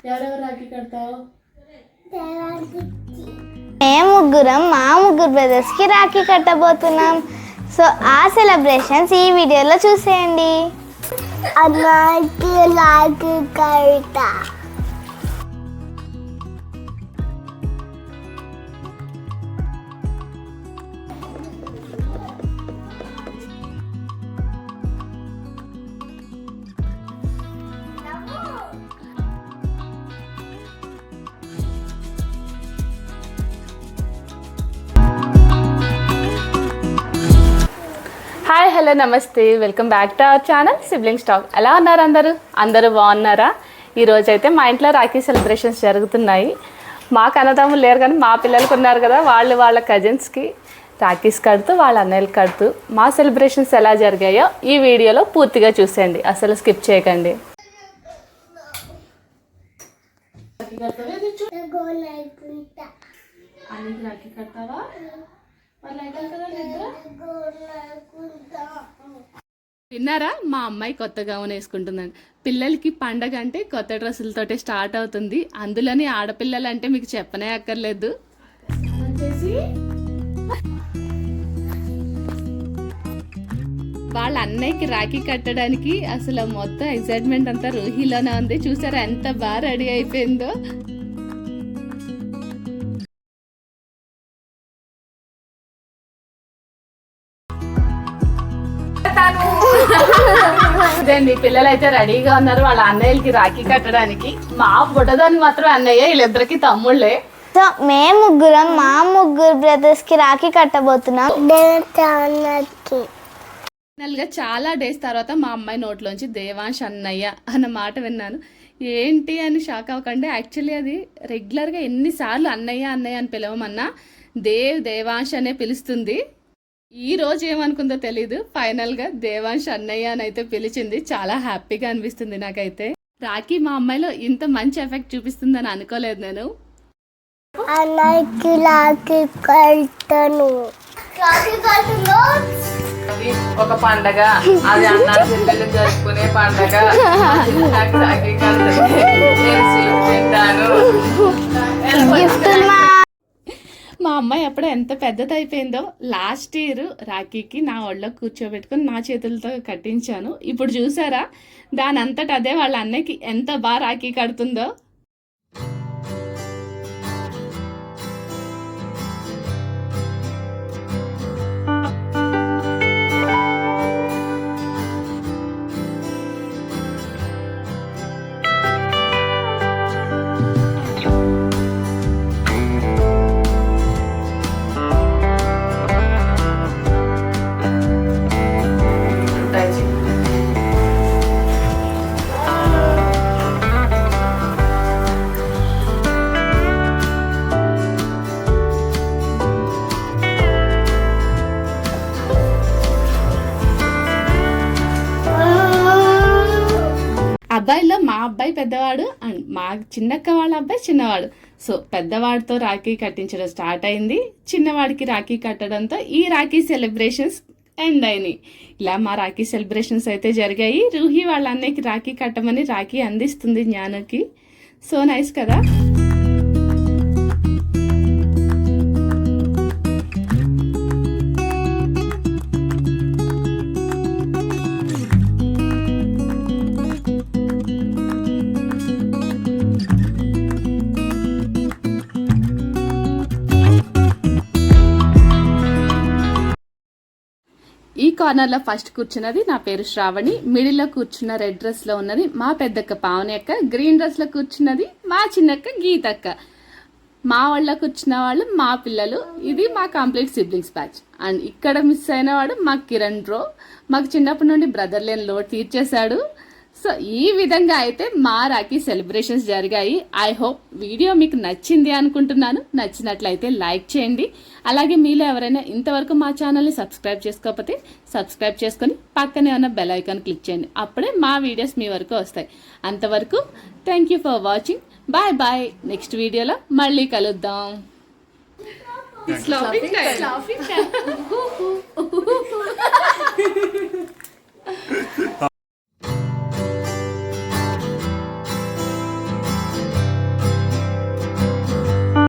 ఎవరెవరు రాఖీ కడతావు? మేము ముగ్గురం మా ముగ్గురు బ్రదర్స్కి రాఖీ కట్టబోతున్నాం. సో ఆ సెలబ్రేషన్స్ ఈ వీడియోలో చూసేయండి. అన్నకి రాఖీ కడతా. హాయ్ హలో నమస్తే, welcome back to our channel siblings talk. ఎలా ఉన్నారు అందరూ బాగున్నారా? ఈరోజు అయితే మా ఇంట్లో రాఖీ సెలబ్రేషన్స్ జరుగుతున్నాయి. మాకు అన్నదమ్ములు లేరు కానీ మా పిల్లలకు ఉన్నారు కదా, వాళ్ళ కజిన్స్కి రాఖీస్ కడుతూ వాళ్ళ అన్నయ్యలు కడుతూ మా సెలబ్రేషన్స్ ఎలా జరిగాయో ఈ వీడియోలో పూర్తిగా చూసేయండి, అసలు స్కిప్ చేయకండి. రాఖీ కడతావా? విన్నారా, మా అమ్మాయి కొత్త గౌన్ వేసుకుంటుందండి. పిల్లలకి పండగ అంటే కొత్త డ్రెస్సులతోటే స్టార్ట్ అవుతుంది, అందులోని ఆడపిల్లలు అంటే మీకు చెప్పనే అక్కర్లేదు. వాళ్ళ అన్నయ్యకి రాఖీ కట్టడానికి అసలు మొత్తం ఎక్సైట్మెంట్ అంతా రూహీలోనే ఉంది. చూసారా ఎంత బాగా రెడీ అయిపోయిందో. ఇదండి, పిల్లలు అయితే రెడీగా ఉన్నారు వాళ్ళ అన్నయ్యలకి రాఖీ కట్టడానికి. మా బుడ్డదాన్ని మాత్రం అన్నయ్య, వీళ్ళిద్దరికి తమ్ముళ్ళే. సో మేము ముగ్గురం మా ముగ్గురు బ్రదర్స్కి రాఖీ కట్టబోతున్నాం. ఫైనల్గా చాలా డేస్ తర్వాత మా అమ్మాయి నోట్లోంచి దేవాంశ్ అన్నయ్య అన్న మాట విన్నాను. ఏంటి అని షాక్ అవ్వకండి, యాక్చువల్లీ అది రెగ్యులర్గా ఎన్నిసార్లు అన్నయ్య అన్నయ్య అని పిలవమన్నా దేవాంశ్ అనే పిలుస్తుంది. ఈ రోజు ఏమనుకుందో తెలీదు, ఫైనల్గా దేవాంశ్ అన్నయ్య అని అయితే పిలిచింది. చాలా హ్యాపీగా అనిపిస్తుంది నాకైతే. రాఖీ మా అమ్మాయిలో ఇంత మంచి ఎఫెక్ట్ చూపిస్తుందని అనుకోలేదు నేను. ఒక పండగ, అది అన్నాడు పిల్లలు జరుపుకునే పండగ. రాఖీ తింటాను. మా అమ్మాయి అప్పుడు ఎంత పెద్దది అయిపోయిందో. లాస్ట్ ఇయర్ రాఖీకి నా ఒళ్ళో కూర్చోబెట్టుకుని నా చేతులతో కట్టించాను. ఇప్పుడు చూసారా, దాని అంతట అదే వాళ్ళ అన్నయ్యకి ఎంత బాగా రాఖీ కడుతుందో. అబ్బాయిలో మా అబ్బాయి పెద్దవాడు అండ్ మా చిన్నక్క వాళ్ళ అబ్బాయి చిన్నవాడు. సో పెద్దవాడితో రాఖీ కట్టించడం స్టార్ట్ అయింది, చిన్నవాడికి రాఖీ కట్టడంతో ఈ రాఖీ సెలబ్రేషన్స్ ఎండ్ అయినాయి. ఇలా మా రాఖీ సెలబ్రేషన్స్ అయితే జరిగాయి. రూహి వాళ్ళ అన్నయ్యకి రాఖీ కట్టమని రాఖీ అందిస్తుంది జ్ఞానకి. సో నైస్ కదా. ఈ కార్నర్లో ఫస్ట్ కూర్చున్నది నా పేరు శ్రావణి, మిడిల్లో కూర్చున్న రెడ్ డ్రెస్లో ఉన్నది మా పెద్దక్క పావని అక్క, గ్రీన్ డ్రెస్లో కూర్చున్నది మా చిన్నక్క గీతక్క. మా వాళ్ళ కూర్చున్న వాళ్ళు మా పిల్లలు. ఇది మా కంప్లీట్ సిబ్లింగ్స్ బ్యాచ్. అండ్ ఇక్కడ మిస్ అయిన వాడు మా కిరణ్ బ్రో, మాకు చిన్నప్పటి నుండి బ్రదర్ లేని లోటు తీర్చేశాడు. సో ఈ విధంగా అయితే మా రాఖీ సెలబ్రేషన్స్ జరిగాయి. ఐ హోప్ వీడియో మీకు నచ్చింది అనుకుంటున్నాను. నచ్చినట్లయితే లైక్ చేయండి. అలాగే మీలో ఎవరైనా ఇంతవరకు మా ఛానల్ని సబ్స్క్రైబ్ చేసుకోకపోతే సబ్స్క్రైబ్ చేసుకొని పక్కనే ఉన్న బెల్ ఐకాన్ క్లిక్ చేయండి. అప్పుడే మా వీడియోస్ మీ వరకు వస్తాయి. అంతవరకు thank you for watching. Bye bye. Next వీడియోలో మళ్ళీ కలుద్దాం.